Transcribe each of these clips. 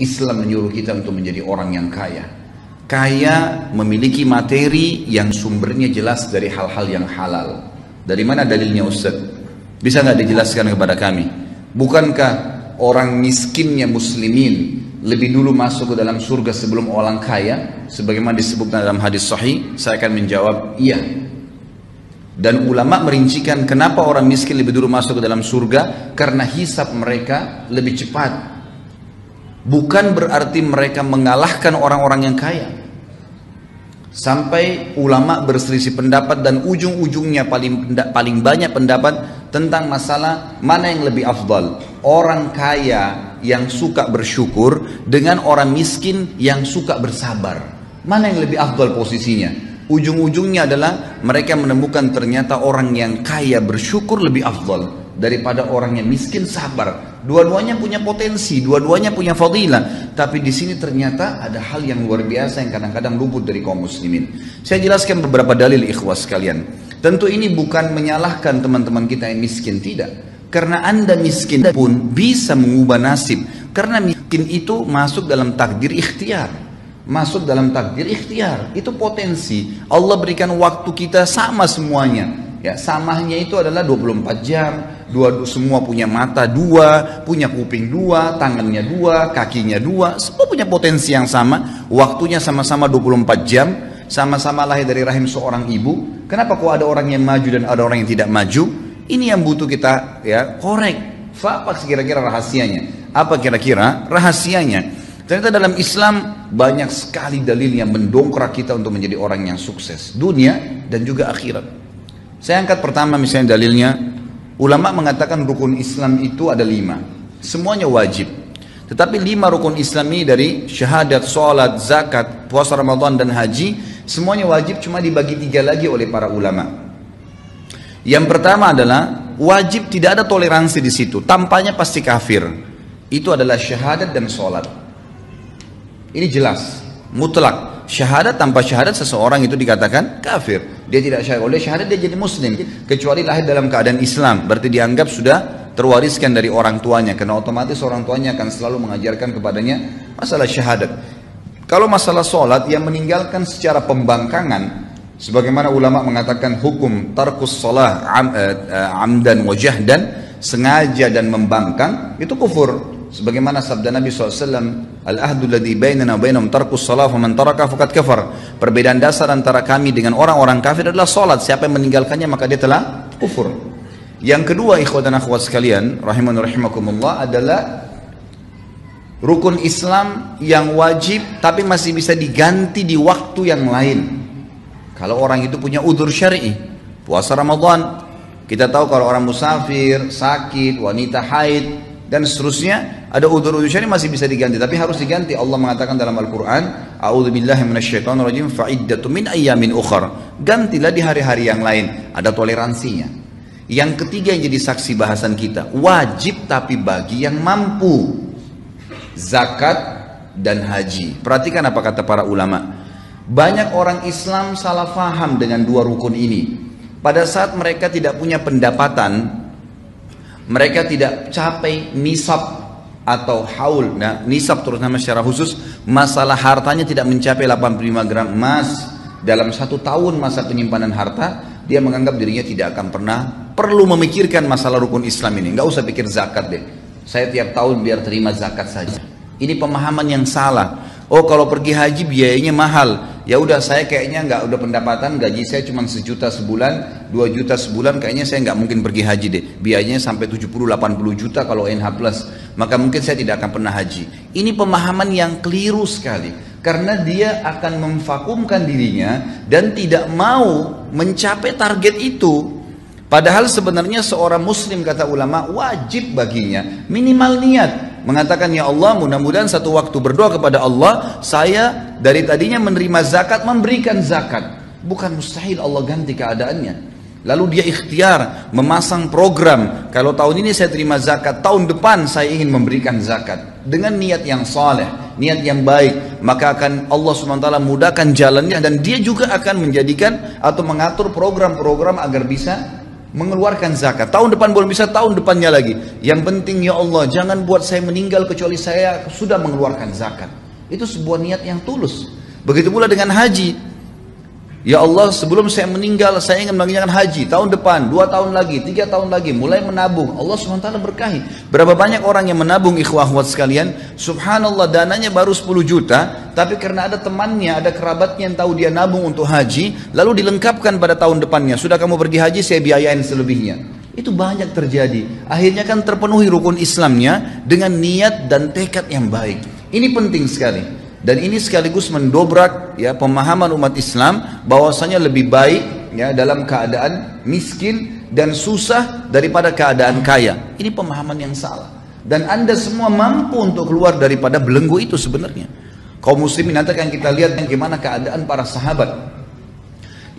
Islam menyuruh kita untuk menjadi orang yang kaya. Kaya memiliki materi yang sumbernya jelas dari hal-hal yang halal. Dari mana dalilnya Ustaz? Bisa nggak dijelaskan kepada kami? Bukankah orang miskinnya muslimin lebih dulu masuk ke dalam surga sebelum orang kaya? Sebagaimana disebutkan dalam hadis sahih, saya akan menjawab iya. Dan ulama merincikan kenapa orang miskin lebih dulu masuk ke dalam surga, karena hisab mereka lebih cepat. Bukan berarti mereka mengalahkan orang-orang yang kaya. Sampai ulama berselisih pendapat dan ujung-ujungnya paling banyak pendapat tentang masalah mana yang lebih afdal. Orang kaya yang suka bersyukur dengan orang miskin yang suka bersabar. Mana yang lebih afdal posisinya? Ujung-ujungnya adalah mereka menemukan ternyata orang yang kaya bersyukur lebih afdal daripada orang yang miskin sabar. Dua-duanya punya potensi, dua-duanya punya fadilah. Tapi di sini ternyata ada hal yang luar biasa yang kadang-kadang luput dari kaum muslimin. Saya jelaskan beberapa dalil ikhwas sekalian. Tentu ini bukan menyalahkan teman-teman kita yang miskin, tidak. Karena Anda miskin pun bisa mengubah nasib. Karena miskin itu masuk dalam takdir ikhtiar. Masuk dalam takdir ikhtiar. Itu potensi. Allah berikan waktu kita sama semuanya. Ya, samanya itu adalah 24 jam. Semua punya mata dua, punya kuping dua, tangannya dua, kakinya dua. Semua punya potensi yang sama. Waktunya sama-sama 24 jam. Sama-sama lahir dari rahim seorang ibu. Kenapa kok ada orang yang maju dan ada orang yang tidak maju? Ini yang butuh kita ya korek. Apa kira-kira rahasianya? Apa kira-kira rahasianya? Ternyata dalam Islam banyak sekali dalil yang mendongkrak kita untuk menjadi orang yang sukses. Dunia dan juga akhirat. Saya angkat pertama misalnya dalilnya. Ulama mengatakan rukun Islam itu ada 5. Semuanya wajib. Tetapi 5 rukun Islam ini dari syahadat, salat, zakat, puasa Ramadan dan haji. Semuanya wajib, cuma dibagi 3 lagi oleh para ulama. Yang pertama adalah wajib, tidak ada toleransi di situ. Tampaknya pasti kafir. Itu adalah syahadat dan salat. Ini jelas, mutlak. Syahadat, tanpa syahadat seseorang itu dikatakan kafir. Dia tidak syahadat, oleh syahadat dia jadi muslim. Kecuali lahir dalam keadaan Islam, berarti dianggap sudah terwariskan dari orang tuanya. Karena otomatis orang tuanya akan selalu mengajarkan kepadanya masalah syahadat. Kalau masalah sholat, yang meninggalkan secara pembangkangan, sebagaimana ulama mengatakan hukum tarkus sholah amdan wa jahdan, sengaja dan membangkang, itu kufur. Sebagaimana sabda Nabi SAW, al-ahdu ladhi bainana bainam tarkus salat faman taraka faqad kafar. Perbedaan dasar antara kami dengan orang-orang kafir adalah salat. Siapa yang meninggalkannya maka dia telah kufur. Yang kedua, ikhwan dan akhwat sekalian, rahiman rahimakumullah, adalah rukun Islam yang wajib tapi masih bisa diganti di waktu yang lain. Kalau orang itu punya udzur syar'i, puasa Ramadan, kita tahu kalau orang musafir, sakit, wanita haid dan seterusnya, ada udzur-udzur syar'i masih bisa diganti, tapi harus diganti. Allah mengatakan dalam Al-Quran, a'udzubillahi minasyaitonirrajim, fa'iddatu min ayyamin ukhar. Gantilah di hari-hari yang lain, ada toleransinya. Yang ketiga yang jadi saksi bahasan kita, wajib tapi bagi yang mampu. Zakat dan haji. Perhatikan apa kata para ulama. Banyak orang Islam salah faham dengan 2 rukun ini. Pada saat mereka tidak punya pendapatan, mereka tidak capai nisab atau haul. Nah, nisab terutama secara khusus, masalah hartanya tidak mencapai 85 gram emas dalam 1 tahun masa penyimpanan harta, dia menganggap dirinya tidak akan pernah perlu memikirkan masalah rukun Islam ini. Nggak usah pikir zakat deh. Saya tiap tahun biar terima zakat saja. Ini pemahaman yang salah. Oh, kalau pergi haji biayanya mahal. Ya udah, saya kayaknya nggak, udah pendapatan gaji saya cuma 1 juta sebulan, 2 juta sebulan, kayaknya saya nggak mungkin pergi haji deh. Biayanya sampai 70-80 juta kalau NH+. Maka mungkin saya tidak akan pernah haji. Ini pemahaman yang keliru sekali. Karena dia akan memvakumkan dirinya dan tidak mau mencapai target itu. Padahal sebenarnya seorang muslim, kata ulama, wajib baginya minimal niat. Mengatakan, ya Allah, mudah-mudahan satu waktu berdoa kepada Allah, saya dari tadinya menerima zakat, memberikan zakat. Bukan mustahil Allah ganti keadaannya. Lalu dia ikhtiar, memasang program. Kalau tahun ini saya terima zakat, tahun depan saya ingin memberikan zakat. Dengan niat yang saleh, niat yang baik, maka akan Allah SWT mudahkan jalannya. Dan dia juga akan menjadikan atau mengatur program-program agar bisa mengeluarkan zakat. Tahun depan belum bisa, tahun depannya lagi. Yang penting ya Allah, jangan buat saya meninggal kecuali saya sudah mengeluarkan zakat. Itu sebuah niat yang tulus. Begitu pula dengan haji. Ya Allah, sebelum saya meninggal saya ingin mengerjakan haji tahun depan, 2 tahun lagi, 3 tahun lagi, mulai menabung. Allah SWT berkahi. Berapa banyak orang yang menabung, ikhwah akhwat sekalian, subhanallah, dananya baru 10 juta, tapi karena ada temannya, ada kerabatnya yang tahu dia nabung untuk haji, lalu dilengkapkan pada tahun depannya, sudah kamu pergi haji, saya biayain selebihnya. Itu banyak terjadi. Akhirnya kan terpenuhi rukun Islamnya dengan niat dan tekad yang baik. Ini penting sekali. Dan ini sekaligus mendobrak ya pemahaman umat Islam bahwasanya lebih baik ya dalam keadaan miskin dan susah daripada keadaan kaya. Ini pemahaman yang salah. Dan Anda semua mampu untuk keluar daripada belenggu itu sebenarnya. Kaum muslimin, nanti akan kita lihat bagaimana keadaan para sahabat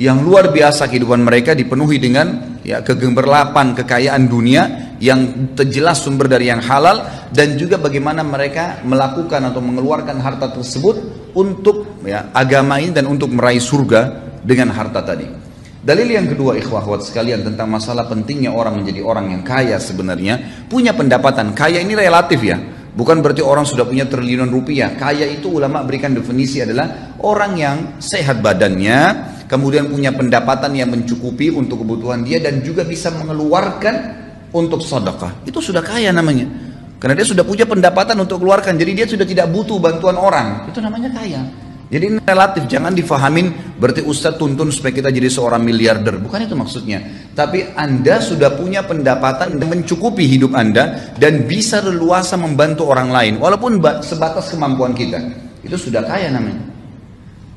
yang luar biasa, kehidupan mereka dipenuhi dengan ya kegemerlapan kekayaan dunia yang jelas sumber dari yang halal, dan juga bagaimana mereka melakukan atau mengeluarkan harta tersebut untuk ya agama ini dan untuk meraih surga dengan harta tadi. Dalil yang kedua, ikhwah akhwat sekalian, tentang masalah pentingnya orang menjadi orang yang kaya, sebenarnya punya pendapatan. Kaya ini relatif ya, bukan berarti orang sudah punya triliunan rupiah. Kaya itu ulama berikan definisi adalah orang yang sehat badannya, kemudian punya pendapatan yang mencukupi untuk kebutuhan dia, dan juga bisa mengeluarkan untuk sedekah. Itu sudah kaya namanya. Karena dia sudah punya pendapatan untuk keluarkan, jadi dia sudah tidak butuh bantuan orang. Itu namanya kaya. Jadi ini relatif, jangan difahamin berarti Ustadz tuntun supaya kita jadi seorang miliarder. Bukan itu maksudnya. Tapi Anda sudah punya pendapatan yang mencukupi hidup Anda dan bisa leluasa membantu orang lain walaupun sebatas kemampuan kita. Itu sudah kaya namanya.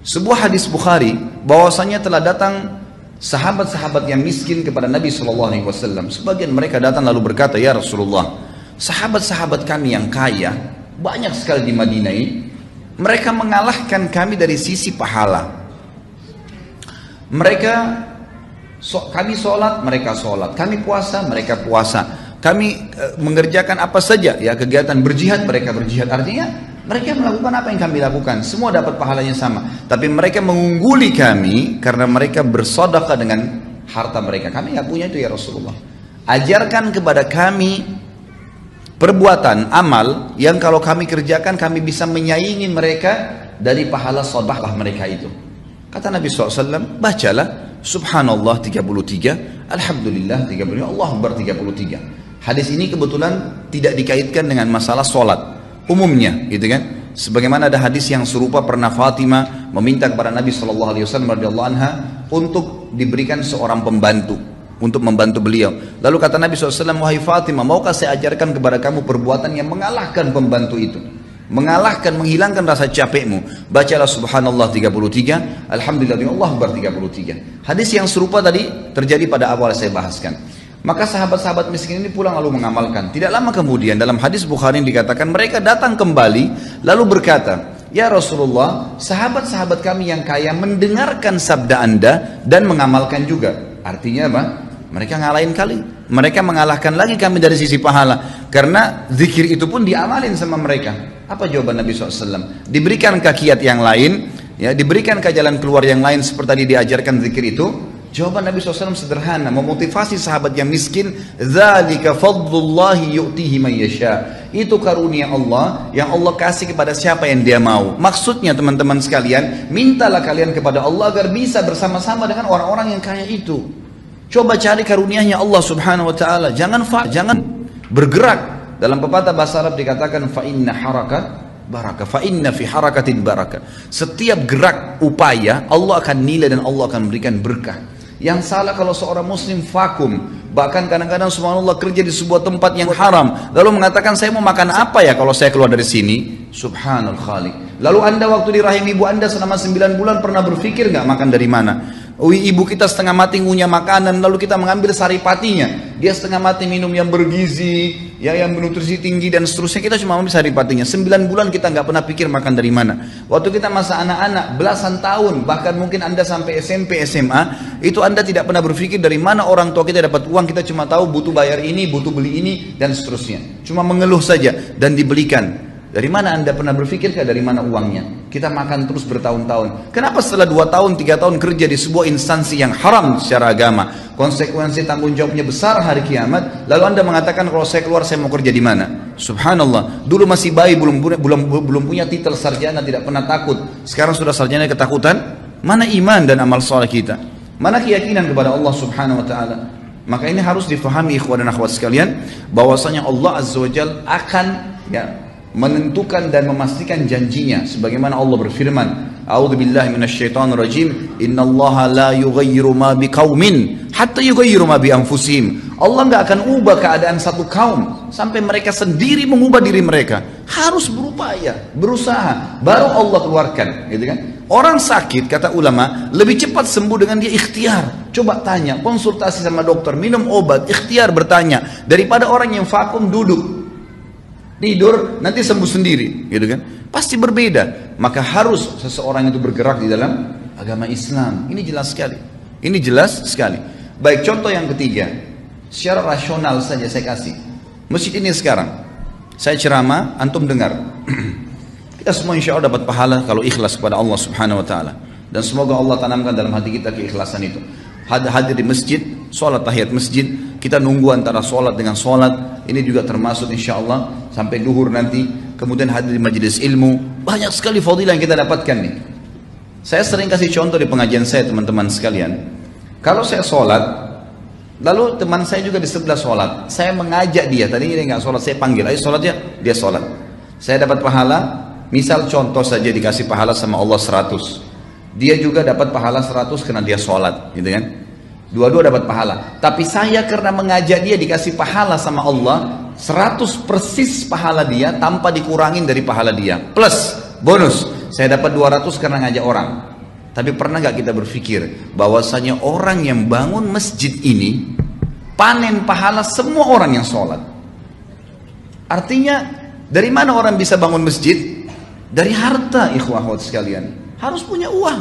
Sebuah hadis Bukhari bahwasanya telah datang sahabat-sahabat yang miskin kepada Nabi SAW. Sebagian mereka datang lalu berkata, ya Rasulullah, sahabat-sahabat kami yang kaya banyak sekali di Madinah ini, mereka mengalahkan kami dari sisi pahala. Kami sholat, mereka sholat. Kami puasa, mereka puasa. Kami mengerjakan apa saja ya kegiatan berjihad, mereka berjihad. Artinya mereka melakukan apa yang kami lakukan, semua dapat pahalanya sama. Tapi mereka mengungguli kami karena mereka bersedekah dengan harta mereka. Kami nggak punya itu ya Rasulullah. Ajarkan kepada kami perbuatan amal yang kalau kami kerjakan kami bisa menyaingi mereka dari pahala sedekah mereka itu. Kata Nabi SAW, bacalah Subhanallah 33, Alhamdulillah 33, Allah Akbar 33. Hadis ini kebetulan tidak dikaitkan dengan masalah sholat umumnya, gitu kan? Sebagaimana ada hadis yang serupa, pernah Fatimah meminta kepada Nabi SAW radhiyallahu anha untuk diberikan seorang pembantu untuk membantu beliau. Lalu kata Nabi SAW, wahai Fatimah, maukah saya ajarkan kepada kamu perbuatan yang mengalahkan pembantu itu, mengalahkan, menghilangkan rasa capekmu? Bacalah Subhanallah 33, Alhamdulillah, Allah Akbar 33. Hadis yang serupa tadi terjadi pada awal saya bahaskan. Maka sahabat-sahabat miskin ini pulang lalu mengamalkan. Tidak lama kemudian dalam hadis Bukhari dikatakan mereka datang kembali lalu berkata, ya Rasulullah, sahabat-sahabat kami yang kaya mendengarkan sabda Anda dan mengamalkan juga. Artinya apa? Mereka ngalahin kali. Mereka mengalahkan lagi kami dari sisi pahala. Karena zikir itu pun diamalin sama mereka. Apa jawaban Nabi SAW? Diberikan kiat yang lain, ya, diberikan ke jalan keluar yang lain seperti tadi diajarkan zikir itu. Jawaban Nabi SAW sederhana, memotivasi sahabat yang miskin, dzalika fadlullahi yu'tihi man yasha. Itu karunia Allah yang Allah kasih kepada siapa yang Dia mau. Maksudnya teman-teman sekalian, mintalah kalian kepada Allah agar bisa bersama-sama dengan orang-orang yang kaya itu. Coba cari karunia-Nya Allah Subhanahu wa taala. Jangan bergerak. Dalam pepatah bahasa Arab dikatakan fa inna harakat barakah, fa inna fi harakatin barakah. Setiap gerak upaya Allah akan nilai dan Allah akan memberikan berkah. Yang salah kalau seorang muslim vakum, bahkan kadang-kadang subhanallah kerja di sebuah tempat yang haram, lalu mengatakan saya mau makan apa ya kalau saya keluar dari sini? Subhanal Khaliq. Lalu Anda waktu di rahim ibu Anda selama 9 bulan pernah berpikir nggak makan dari mana? Ibu kita setengah mati ngunyah makanan, lalu kita mengambil saripatinya. Dia setengah mati minum yang bergizi, ya, yang bernutrisi tinggi dan seterusnya. Kita cuma ambil saripatinya. 9 bulan kita nggak pernah pikir makan dari mana. Waktu kita masa anak-anak, belasan tahun, bahkan mungkin Anda sampai SMP, SMA, itu Anda tidak pernah berpikir dari mana orang tua kita dapat uang. Kita cuma tahu butuh bayar ini, butuh beli ini dan seterusnya. Cuma mengeluh saja dan dibelikan. Dari mana Anda pernah berpikirkah dari mana uangnya? Kita makan terus bertahun-tahun. Kenapa setelah 2 tahun, 3 tahun kerja di sebuah instansi yang haram secara agama, konsekuensi tanggung jawabnya besar hari kiamat, lalu Anda mengatakan kalau saya keluar saya mau kerja di mana? Subhanallah. Dulu masih bayi, belum punya titel sarjana, tidak pernah takut. Sekarang sudah sarjana ketakutan. Mana iman dan amal soleh kita? Mana keyakinan kepada Allah Subhanahu wa taala? Maka ini harus difahami ikhwan dan akhwat sekalian, bahwasanya Allah Azza wa Jalla akan menentukan dan memastikan janjinya sebagaimana Allah berfirman, a'udzubillahi minasyaitonir rajim, innallaha la yughayyiru ma biqaumin hatta yughayyiru ma bi anfusihim. Allah enggak akan ubah keadaan satu kaum sampai mereka sendiri mengubah diri mereka. Harus berupaya, berusaha, baru Allah keluarkan, gitu kan? Orang sakit, kata ulama, lebih cepat sembuh dengan dia ikhtiar. Coba tanya, konsultasi sama dokter, minum obat, ikhtiar bertanya, daripada orang yang vakum duduk tidur nanti sembuh sendiri, gitu kan? Pasti berbeda. Maka harus seseorang itu bergerak di dalam agama Islam. Ini jelas sekali. Ini jelas sekali. Baik, contoh yang ketiga, secara rasional saja saya kasih. Masjid ini sekarang, saya ceramah, antum dengar. Kita semua insya Allah dapat pahala kalau ikhlas kepada Allah Subhanahu Wa Taala. Dan semoga Allah tanamkan dalam hati kita keikhlasan itu. Hadir di masjid, sholat tahiyat masjid, kita nunggu antara sholat dengan sholat, ini juga termasuk insya Allah sampai duhur nanti, kemudian hadir di majelis ilmu, banyak sekali fadilah yang kita dapatkan nih. Saya sering kasih contoh di pengajian saya teman-teman sekalian, kalau saya sholat, lalu teman saya juga di sebelah sholat, saya mengajak dia, tadi dia nggak sholat, saya panggil, ayo sholat ya, dia sholat, saya dapat pahala, misal contoh saja dikasih pahala sama Allah 100, dia juga dapat pahala 100 karena dia sholat, gitu kan? Dua-dua dapat pahala. Tapi saya karena mengajak dia dikasih pahala sama Allah 100 persis pahala dia tanpa dikurangin dari pahala dia. Plus bonus, saya dapat 200 karena ngajak orang. Tapi pernah gak kita berpikir bahwasanya orang yang bangun masjid ini panen pahala semua orang yang sholat? Artinya dari mana orang bisa bangun masjid? Dari harta, ikhwah sekalian. Harus punya uang,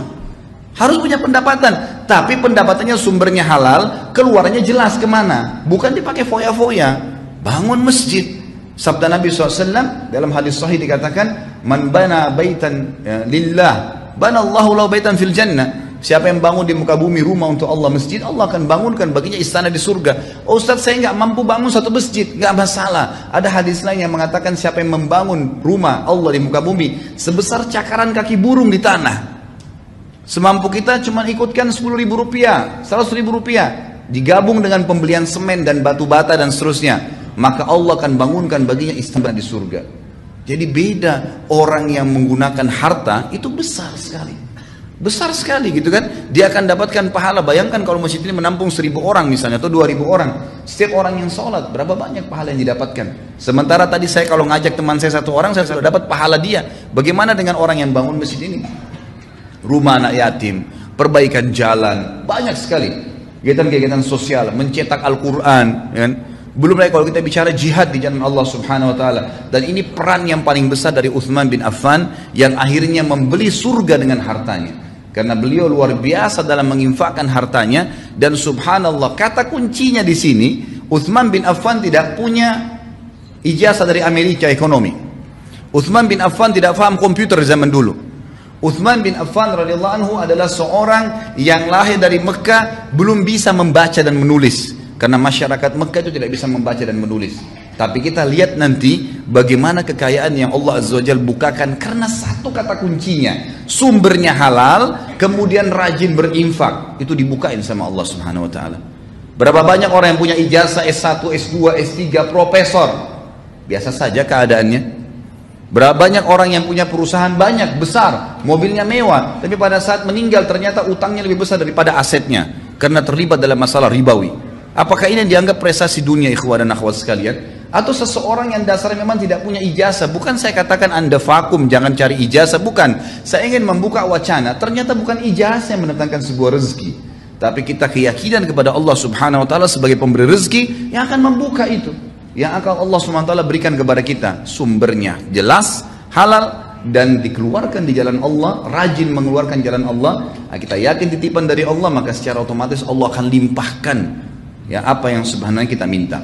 harus punya pendapatan, tapi pendapatannya sumbernya halal, keluarnya jelas kemana, bukan dipakai foya-foya. Bangun masjid, sabda Nabi SAW dalam hadis sahih dikatakan, man bana baitan lillah, bana Allahu lahu baitan fil jannah. Siapa yang bangun di muka bumi rumah untuk Allah, masjid, Allah akan bangunkan baginya istana di surga. Oh Ustaz, saya nggak mampu bangun satu masjid, nggak masalah. Ada hadis lain yang mengatakan siapa yang membangun rumah Allah di muka bumi sebesar cakaran kaki burung di tanah. Semampu kita cuma ikutkan 10.000 rupiah, 100.000 rupiah, digabung dengan pembelian semen dan batu bata dan seterusnya, maka Allah akan bangunkan baginya istana di surga. Jadi beda, orang yang menggunakan harta itu besar sekali. Besar sekali gitu kan, dia akan dapatkan pahala. Bayangkan kalau masjid ini menampung 1.000 orang misalnya, atau 2.000 orang, setiap orang yang sholat, berapa banyak pahala yang didapatkan. Sementara tadi saya kalau ngajak teman saya 1 orang, saya sudah dapat pahala dia. Bagaimana dengan orang yang bangun masjid ini? Rumah anak yatim, perbaikan jalan, banyak sekali kegiatan-kegiatan sosial, mencetak Al-Quran, kan? Belum lagi kalau kita bicara jihad di jalan Allah Subhanahu Wa Taala. Dan ini peran yang paling besar dari Uthman bin Affan yang akhirnya membeli surga dengan hartanya. Karena beliau luar biasa dalam menginfakkan hartanya. Dan subhanallah, kata kuncinya di sini, Uthman bin Affan tidak punya ijazah dari Amerika ekonomi. Uthman bin Affan tidak paham komputer zaman dulu. Uthman bin Affan radhiyallahu anhu adalah seorang yang lahir dari Mekah, belum bisa membaca dan menulis. Karena masyarakat Mekah itu tidak bisa membaca dan menulis. Tapi kita lihat nanti bagaimana kekayaan yang Allah Azza wa Jalla bukakan karena satu kata kuncinya, sumbernya halal, kemudian rajin berinfak, itu dibukain sama Allah Subhanahu wa taala. Berapa banyak orang yang punya ijazah S1, S2, S3, profesor, biasa saja keadaannya. Berapa banyak orang yang punya perusahaan banyak, besar, mobilnya mewah, tapi pada saat meninggal ternyata utangnya lebih besar daripada asetnya karena terlibat dalam masalah ribawi. Apakah ini dianggap prestasi dunia, ikhwan dan akhwat sekalian? Atau seseorang yang dasarnya memang tidak punya ijazah? Bukan saya katakan Anda vakum, jangan cari ijazah, bukan. Saya ingin membuka wacana, ternyata bukan ijazah yang mendatangkan sebuah rezeki, tapi kita keyakinan kepada Allah Subhanahu wa taala sebagai pemberi rezeki yang akan membuka itu, yang akan Allah Subhanahu wa taala berikan kepada kita. Sumbernya jelas, halal, dan dikeluarkan di jalan Allah, rajin mengeluarkan jalan Allah. Nah, kita yakin titipan dari Allah, maka secara otomatis Allah akan limpahkan ya apa yang sebenarnya kita minta.